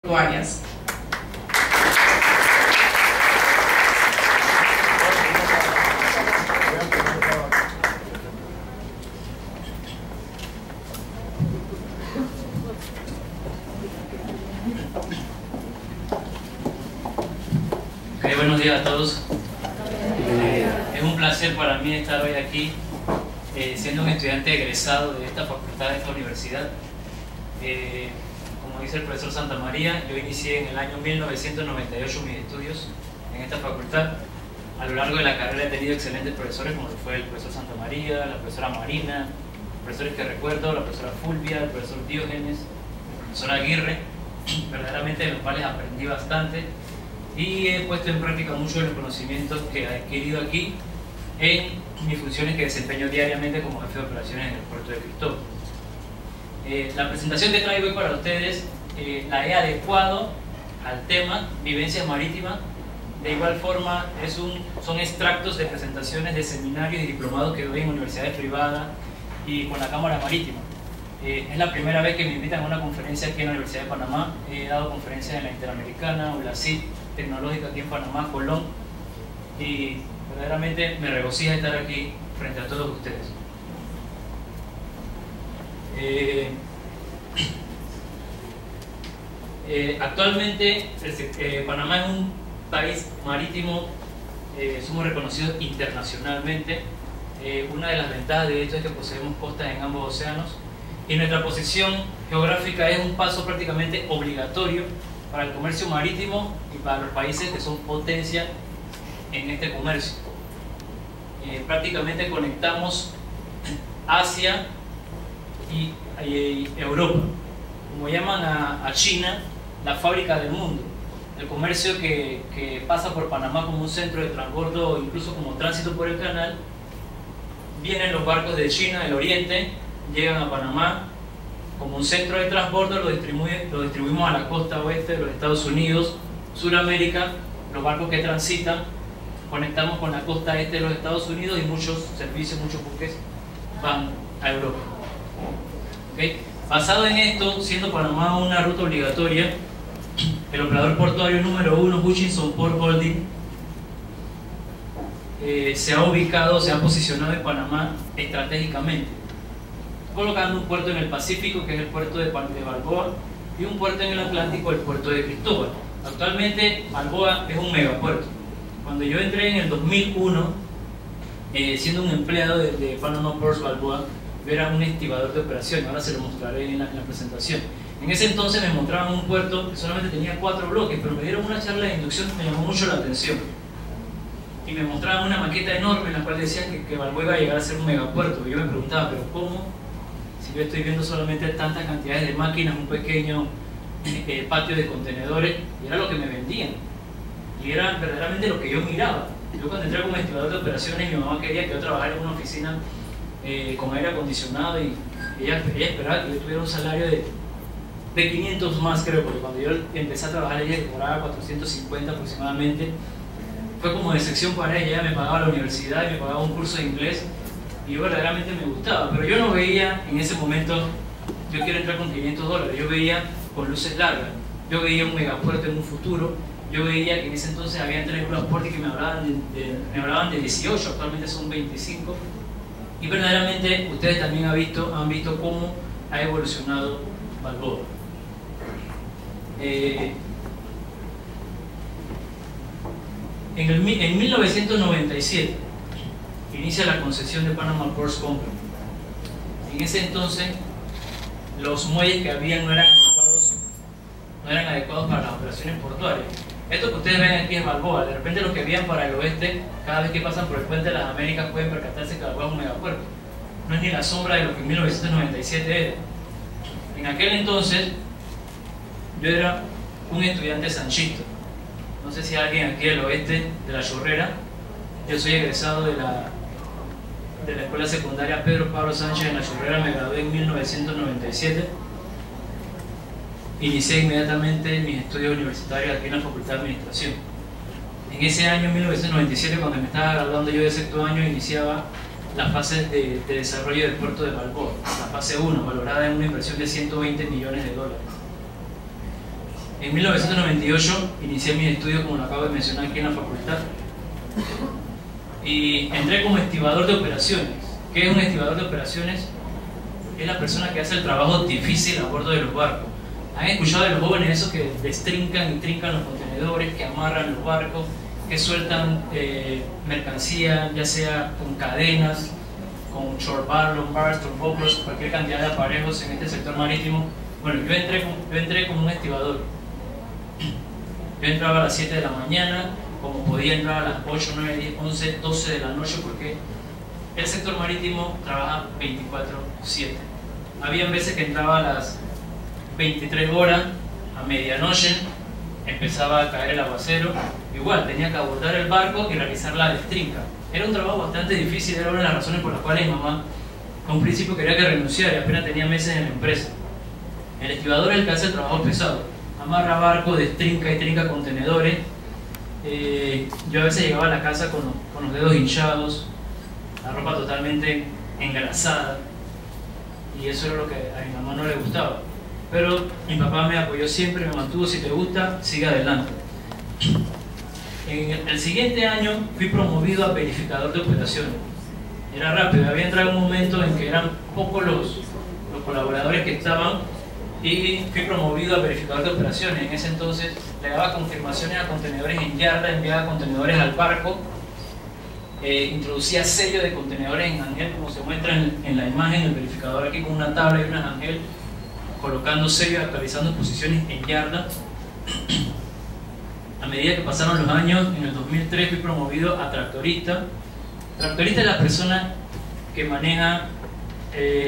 Portuarias. Buenos días a todos. Es un placer para mí estar hoy aquí siendo un estudiante egresado de esta facultad, de esta universidad. Como dice el profesor Santa María, yo inicié en el año 1998 mis estudios en esta facultad. A lo largo de la carrera he tenido excelentes profesores, como lo fue el profesor Santa María, la profesora Marina, profesores que recuerdo, la profesora Fulvia, el profesor Diógenes, el profesor Aguirre, verdaderamente de los cuales aprendí bastante y he puesto en práctica muchos de los conocimientos que he adquirido aquí en mis funciones que desempeño diariamente como jefe de operaciones en el puerto de Cristóbal. La presentación que traigo hoy para ustedes la he adecuado al tema vivencias marítimas. De igual forma son extractos de presentaciones de seminarios y diplomados que doy en universidades privadas y con la Cámara Marítima. Es la primera vez que me invitan a una conferencia aquí en la Universidad de Panamá. He dado conferencias en la Interamericana o la CIT Tecnológica aquí en Panamá, Colón, y verdaderamente me regocija estar aquí frente a todos ustedes. Actualmente Panamá es un país marítimo, somos reconocidos internacionalmente. Una de las ventajas de esto es que poseemos costas en ambos océanos y nuestra posición geográfica es un paso prácticamente obligatorio para el comercio marítimo y para los países que son potencia en este comercio. Prácticamente conectamos Asia y Europa. Como llaman a China la fábrica del mundo. El comercio que pasa por Panamá como un centro de transbordo o incluso como tránsito por el canal, vienen los barcos de China, del Oriente, llegan a Panamá como un centro de transbordo, lo distribuimos a la costa oeste de los Estados Unidos, Suramérica, los barcos que transitan, conectamos con la costa este de los Estados Unidos y muchos servicios, muchos buques van a Europa. ¿Okay? Basado en esto, siendo Panamá una ruta obligatoria, el operador portuario número 1, Hutchinson Port Holding, se ha posicionado en Panamá estratégicamente, colocando un puerto en el Pacífico, que es el puerto de Balboa, y un puerto en el Atlántico, el puerto de Cristóbal. Actualmente Balboa es un megapuerto. Cuando yo entré en el 2001, siendo un empleado de Panama Ports Balboa, yo era un estibador de operaciones, ahora se lo mostraré en la presentación. En ese entonces me mostraban un puerto que solamente tenía 4 bloques, pero me dieron una charla de inducción que me llamó mucho la atención. Y me mostraban una maqueta enorme en la cual decían que Balboa iba a llegar a ser un megapuerto. Y yo me preguntaba, ¿pero cómo? Si yo estoy viendo solamente tantas cantidades de máquinas, un pequeño patio de contenedores, y era lo que me vendían. Y era verdaderamente lo que yo miraba. Yo cuando entré como estibador de operaciones, mi mamá quería que yo trabajara en una oficina con aire acondicionado y ella esperaba que yo tuviera un salario de 500 más, creo, porque cuando yo empecé a trabajar ella cobraba 450 aproximadamente. Fue como decepción para ella, ella me pagaba la universidad y me pagaba un curso de inglés y yo verdaderamente me gustaba, pero yo no veía en ese momento, yo quiero entrar con $500, yo veía con luces largas, yo veía un megapuerto en un futuro, yo veía que en ese entonces había 3 transportes que me hablaban de 18, actualmente son 25, y verdaderamente ustedes también han visto cómo ha evolucionado Balboa. En 1997 inicia la concesión de Panama Ports Company. En ese entonces los muelles que habían no eran adecuados para las operaciones portuarias. Esto que ustedes ven aquí es Balboa. De repente los que vivían para el oeste, cada vez que pasan por el puente de las Américas pueden percatarse que Balboa es un megapuerto. No es ni la sombra de lo que en 1997 era. En aquel entonces yo era un estudiante sanchista. No sé si alguien aquí del oeste, de La Chorrera. Yo soy egresado de la escuela secundaria Pedro Pablo Sánchez en La Chorrera, me gradué en 1997. Inicié inmediatamente mis estudios universitarios aquí en la Facultad de Administración. En ese año, 1997, cuando me estaba graduando yo de sexto año, iniciaba la fase de desarrollo del puerto de Balboa, la fase 1, valorada en una inversión de $120 millones. En 1998 inicié mis estudios, como lo acabo de mencionar, aquí en la facultad, y entré como estibador de operaciones. ¿Qué es un estibador de operaciones? Es la persona que hace el trabajo difícil a bordo de los barcos. ¿Han escuchado de los jóvenes esos que destrincan y trincan los contenedores, que amarran los barcos, que sueltan mercancía, ya sea con cadenas, con short bar, long bars, buckles, cualquier cantidad de aparejos en este sector marítimo? Bueno, yo entré como un estibador. Yo entraba a las 7 de la mañana, como podía entrar a las 8, 9, 10, 11, 12 de la noche, porque el sector marítimo trabaja 24/7. Había veces que entraba a las 23 horas, a medianoche, empezaba a caer el aguacero. Igual, tenía que abordar el barco y realizar la destrinca. Era un trabajo bastante difícil, era una de las razones por las cuales mi mamá, a un principio, quería que renunciara y apenas tenía meses en la empresa. El estibador es el que hace el trabajo pesado. Amarra barco, destrinca y trinca contenedores. Yo a veces llegaba a la casa con los dedos hinchados, la ropa totalmente engrasada, y eso era lo que a mi mamá no le gustaba. Pero mi papá me apoyó siempre, me mantuvo: si te gusta, sigue adelante. En el siguiente año fui promovido a verificador de operaciones. Era rápido, había entrado un momento en que eran pocos los colaboradores que estaban, y fui promovido a verificador de operaciones. En ese entonces le daba confirmaciones a contenedores en yarda, enviaba contenedores al barco, introducía sello de contenedores en ángel, como se muestra en la imagen, el verificador aquí con una tabla y una ángel, colocando sellos, actualizando posiciones en yarda. A medida que pasaron los años, en el 2003 fui promovido a tractorista. Tractorista es la persona que maneja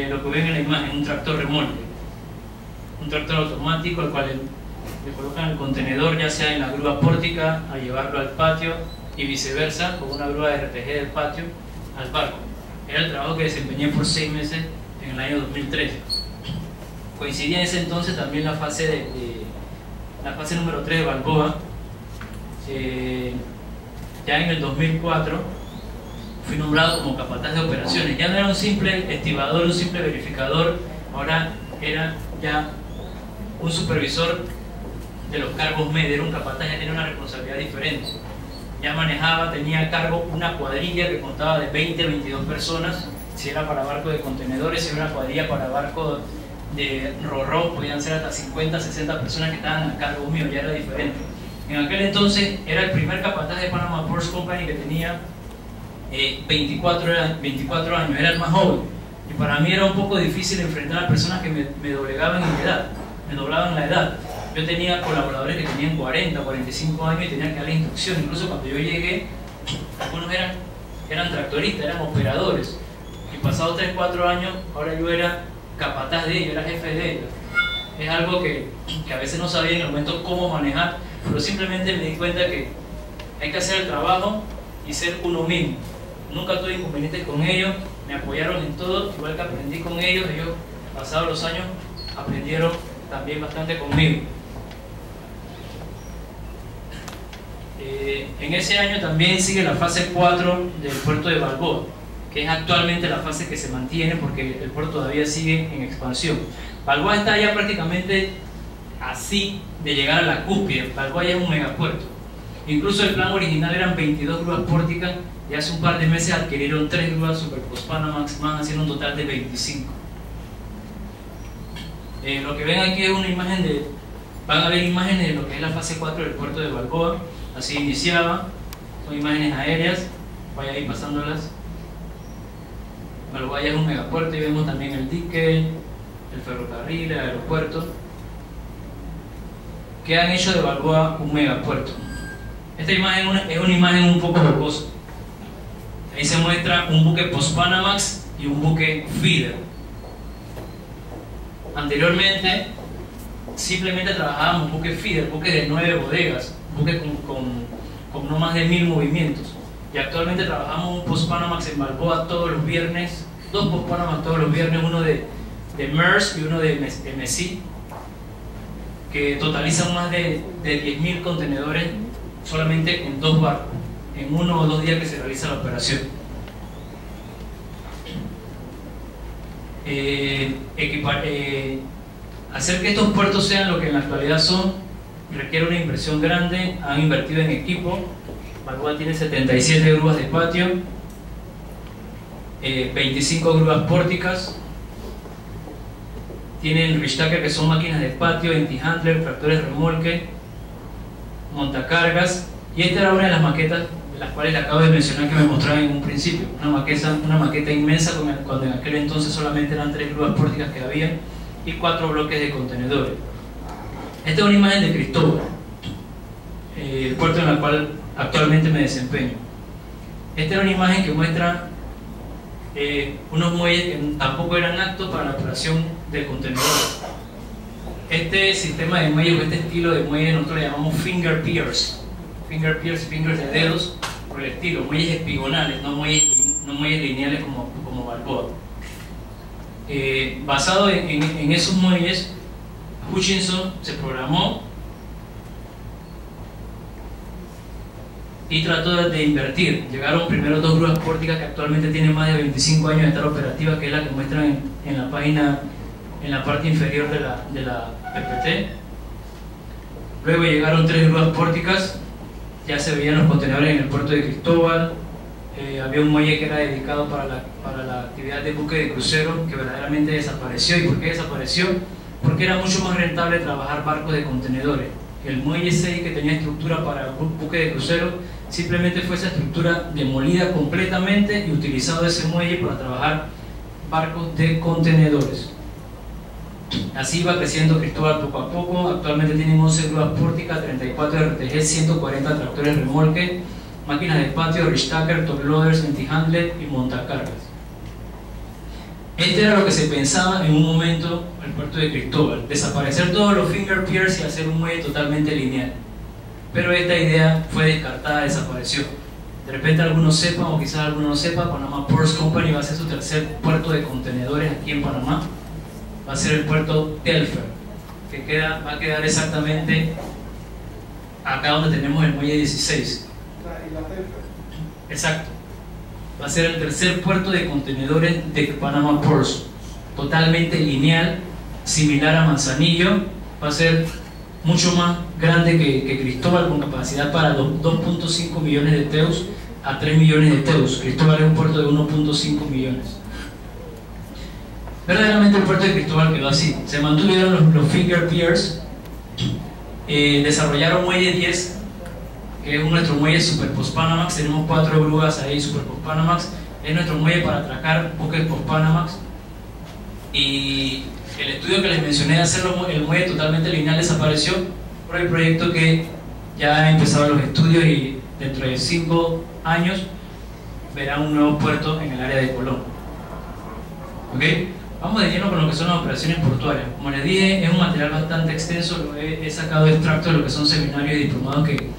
lo que ven en la imagen, un tractor remolque, un tractor automático al cual le colocan el contenedor, ya sea en la grúa pórtica, a llevarlo al patio, y viceversa, con una grúa de RPG del patio al barco. Era el trabajo que desempeñé por 6 meses en el año 2013. Coincidía en ese entonces también la fase número 3 de Balboa. Ya en el 2004 fui nombrado como capataz de operaciones. Ya no era un simple estibador, un simple verificador, ahora era ya un supervisor de los cargos medios, era un capataz, ya tenía una responsabilidad diferente. Ya manejaba, tenía a cargo una cuadrilla que contaba de 20 a 22 personas, si era para barco de contenedores, si era una cuadrilla para barco de ro-ro, podían ser hasta 50, 60 personas que estaban a cargo mío, ya era diferente. En aquel entonces era el primer capataz de Panama Ports Company que tenía 24 años, era el más joven, y para mí era un poco difícil enfrentar a personas que me doblegaban en edad, me doblaban la edad. Yo tenía colaboradores que tenían 40, 45 años y tenía que darle instrucción. Incluso cuando yo llegué, algunos eran tractoristas, eran operadores, y pasados 3, 4 años, ahora yo era capataz de ellos, era jefe de ellos. Es algo que a veces no sabía en el momento cómo manejar, pero simplemente me di cuenta que hay que hacer el trabajo y ser uno mismo. Nunca tuve inconvenientes con ellos, me apoyaron en todo, igual que aprendí con ellos. Ellos, pasados los años, aprendieron también bastante conmigo. En ese año también sigue la fase 4 del puerto de Balboa, que es actualmente la fase que se mantiene porque el puerto todavía sigue en expansión. Balboa está ya prácticamente así de llegar a la cúspide. Balboa ya es un megapuerto. Incluso el plan original eran 22 grúas pórticas, y hace un par de meses adquirieron 3 grúas Super Post-Panamax más, haciendo un total de 25. Lo que ven aquí es una imagen van a ver imágenes de lo que es la fase 4 del puerto de Balboa. Así iniciaba, son imágenes aéreas, vaya ahí pasándolas. Balboa ya es un megapuerto y vemos también el dique, el ferrocarril, el aeropuerto, que han hecho de Balboa un megapuerto. Esta imagen es una imagen un poco jocosa. Ahí se muestra un buque Post-Panamax y un buque feeder. Anteriormente simplemente trabajábamos buques feeder, buques de 9 bodegas, buques con no más de 1000 movimientos. Y actualmente trabajamos un Post-Panamax en Balboa todos los viernes, 2 Post-Panamax todos los viernes, uno de Maersk y uno de MSC, que totalizan más de 10.000 contenedores solamente en 2 barcos, en 1 o 2 días que se realiza la operación. Hacer que estos puertos sean lo que en la actualidad son requiere una inversión grande, han invertido en equipo. Balboa tiene 77 grúas de patio, 25 grúas pórticas, tienen Richthacker, que son máquinas de patio, anti-handler, tractores remolque, montacargas, y esta era una de las maquetas de las cuales le acabo de mencionar que me mostraban en un principio, una maqueta inmensa cuando en aquel entonces solamente eran 3 grúas pórticas que había y 4 bloques de contenedores. Esta es una imagen de Cristóbal, el puerto en el cual actualmente me desempeño. Esta es una imagen que muestra unos muelles que tampoco eran aptos para la operación del contenedor. Este sistema de muelles o este estilo de muelles nosotros le llamamos finger piers, fingers de dedos, por el estilo, muelles espigonales, no muelles lineales como Balboa. Basado en esos muelles, Hutchinson se programó y trató de invertir. Llegaron primero 2 grúas pórticas que actualmente tienen más de 25 años de estar operativas, que es la que muestran en la página, en la parte inferior de la PPT. Luego llegaron 3 grúas pórticas, ya se veían los contenedores en el puerto de Cristóbal. Había un muelle que era dedicado para la actividad de buque de crucero, que verdaderamente desapareció. ¿Y por qué desapareció? Porque era mucho más rentable trabajar barcos de contenedores. El muelle 6, que tenía estructura para buque de crucero, simplemente fue esa estructura demolida completamente y utilizado ese muelle para trabajar barcos de contenedores. Así va creciendo Cristóbal poco a poco. Actualmente tienen 11 grúas pórticas, 34 RTG, 140 tractores remolque, máquinas de patio, Richthacker, top loaders, anti-handler y montacargas. Este era lo que se pensaba en un momento el puerto de Cristóbal: desaparecer todos los finger piers y hacer un muelle totalmente lineal. Pero esta idea fue descartada, desapareció. De repente algunos sepan, o quizás algunos no sepan, Panama Ports Company va a ser su tercer puerto de contenedores aquí en Panamá. Va a ser el puerto Telfer, que va a quedar exactamente acá donde tenemos el muelle 16. ¿Y la Telfer? Exacto. Va a ser el tercer puerto de contenedores de Panama Ports, totalmente lineal, similar a Manzanillo. Va a ser mucho más grande que Cristóbal, con capacidad para 2.5 millones de teus a 3 millones de teus. Cristóbal es un puerto de 1.5 millones. Verdaderamente el puerto de Cristóbal quedó así. Se mantuvieron los finger piers, desarrollaron muelle 10, que es nuestro muelle Super Post Panamax. Tenemos 4 grúas ahí, Super Post Panamax. Es nuestro muelle para atracar buques Post Panamax. Y el estudio que les mencioné de hacer el muelle totalmente lineal desapareció por el proyecto que ya ha empezado los estudios, y dentro de 5 años verán un nuevo puerto en el área de Colón. ¿Ok? Vamos de lleno con lo que son las operaciones portuarias. Como les dije, es un material bastante extenso. He sacado extractos de lo que son seminarios y diplomados que